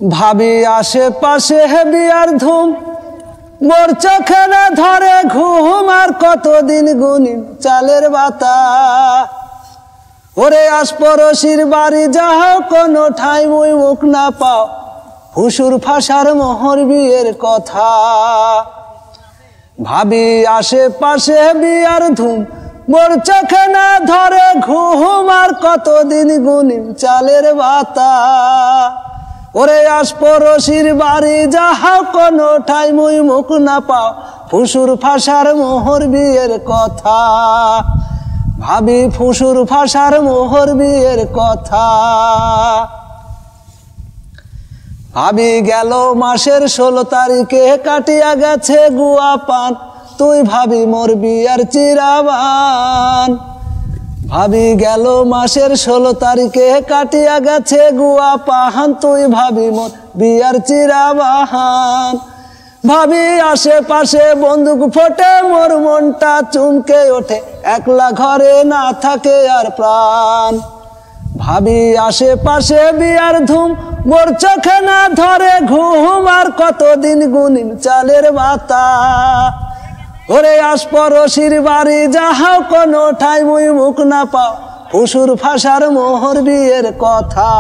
ভাবি আশেপাশে বিয়ার ধুম, মোর চোখে না ধরে ঘুম, আর কতদিন গুনি চালের বাতা। ওরে আশপড়শির বাড়ি যাও, কোনো ঠাই মুই মুখ না পাও, হুসুর ফাঁসার মোহর বিয়ের কথা। ভাবি আশেপাশে বিয়ার ধুম, মোর চোখে না ধরে ঘুম, আর কতদিন গুনি চালের বাতা। ওরে আশপড়শির বাড়ি যাও, কোনো ঠাই মুই মুখ না পাও, ফুসুর ফাঁসার মোহর বিয়ের কথা। ভাবি ফুসুর ফাঁসার মোহর বিয়ের কথা। ভাবি গেল মাসের 16 তারিখে, কাটিয়া গেছে গুয়া পান, তুই ভাবি মোর বিয়ার চিরাবান। ভাবি গেল মাসের 16 তারিখে, কাটিয়া গেছে গুয়া পান, তুই ভাবি মোর বিয়ার চিরাবান। ভাবি আশেপাশে বন্দুক ফোটে, মোর মনটা চুমকে ওঠে, একলা ঘরে না থাকে আর প্রাণ। ভাবি আশেপাশে বিয়ার ধুম, মোর চোখে না ধরে ঘুম, আর কতদিন গুনিম চালের বাতা। ওরে আশপড়শির বাড়ি যাও, কোনো ঠাই মুই মুখ না পাও, ফুসুর ফাঁসার মোহর বিয়ের কথা।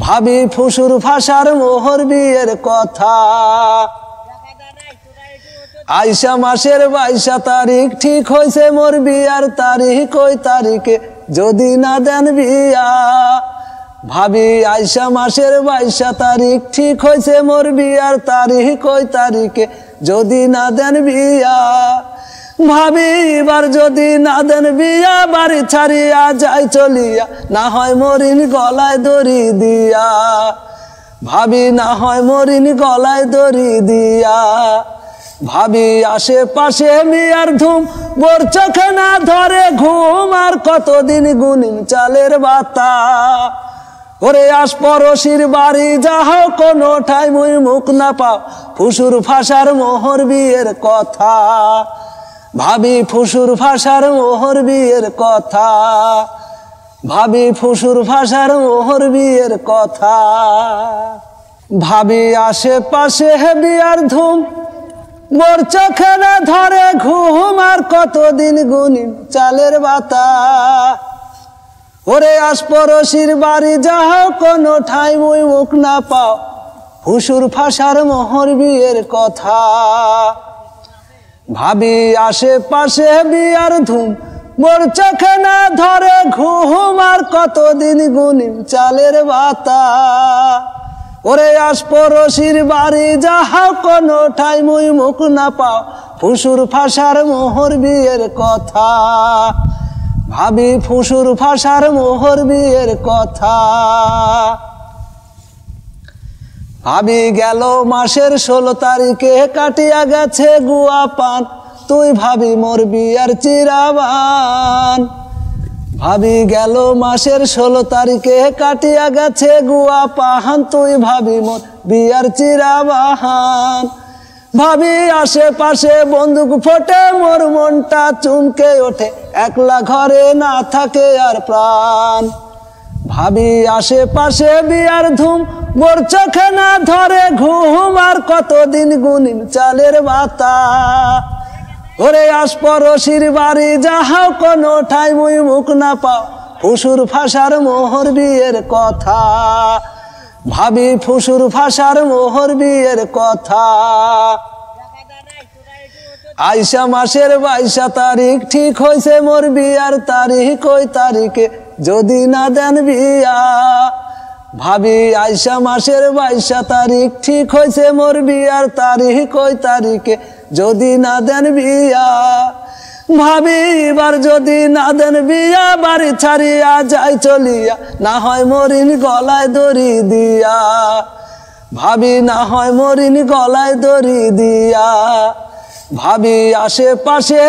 ভাবি ফুসুর ফাঁসার মোহর বিয়ের কথা। আইসা মাসের 22 তারিখ, ঠিক হয়েছে মোর বিয়ার তারিখ, ওই তারিখে যদি না দেন বিয়া। ভাবি আইসা মাসের 22 তারিখ, ঠিক হয়েছে মোর বিয়ার তারিখ, ওই তারিখে যদি না দেন বিয়া। ভাবি এবার যদি না দেন বিয়া, বাড়ি ছাড়িয়া যাই চলিয়া, না হয় মরিন গলায় দড়ি দিয়া। ভাবি না হয় মরিন গলায় দড়ি দিয়া। ভাবি আশেপাশে বিয়ার ধুম, মোর চোখে না ধরে ঘুম, আর কতদিন গুনিম চালের বাতা। ওরে আশপড়শির বাড়ি যাও, কোনো ঠাই মুই মুখ না পাও, ফুসুর ফাঁসার মোহর বিয়ের কথা। ভাবি ফুসুর ফাঁসার মোহর বিয়ের কথা। ভাবি ফুসুর ফাঁসার মোহর বিয়ের কথা। ভাবি আশেপাশে বিয়ার ধুম, মোর চোখে না ধরে ঘুম, আর কতদিন গুনিম চালের বাতা। ওরে আশপড়শির বাড়ি যাও, কোনো ঠাই মুই মুখ না পাও, হুসুর ফাঁসার মোহর বিয়ের কথা। ভাবি আশেপাশে বিয়ার ধুম, মোর চোখে না ধরে ঘুম, আর কতদিন গুনিম চালের বাতা। ওরে আশপড়শির বাড়ি যাও, কোনো ঠাই মুই মুখ না পাও, ফুসুর ফাঁসার মোহর বিয়ের কথা। ভাবি ফুসুর ফাঁসার মোহর বিয়ের কথা। ভাবি গেল মাসের 16 তারিখে, কাটিয়া গেছে গুয়া পান, তুই ভাবি মোর বিয়ার চিরাবান। ভাবি গেল মাসের 16 তারিখে, কাটিয়া গেছে গুয়া পান, তুই ভাবি মোর বিয়ার চিরাবান। ভাবি আশেপাশে বন্দুক ফোটে, মোর মনটা চুমকে ওঠে, একলা ঘরে না থাকে আর প্রাণ। ভাবি আশেপাশে বিয়ার ধুম, মোর চোখে না ধরে ঘুম, আর কতদিন গুনিম চালের বাতা। ওরে আশপড়শির বাড়ি যাও, কোনো ঠাই মুই মুখ না পাও, ফুসুর ফাঁসার মোহর বিয়ের কথা। ভাবি ফুসুর ফাঁসার মোহর বিয়ের কথা। আইসা মাসের 22 তারিখ, ঠিক হয়েছে মোর বিয়ার তারিখ, ওই তারিখে যদি না দেন বিয়া। ভাবি আইসা মাসের 22 তারিখ, ঠিক হয়েছে মোর বিয়ার তারিখ, ওই তারিখে যদি না দেন বিয়া। ভাবি এবার যদি না দেন বিয়া, বাড়ি ছাড়িয়া যাই চলিয়া, না হয় মরিন গলায় দড়ি দিয়া। ভাবি না হয় মরিন গলায় দড়ি দিয়া। ভাবি আশেপাশে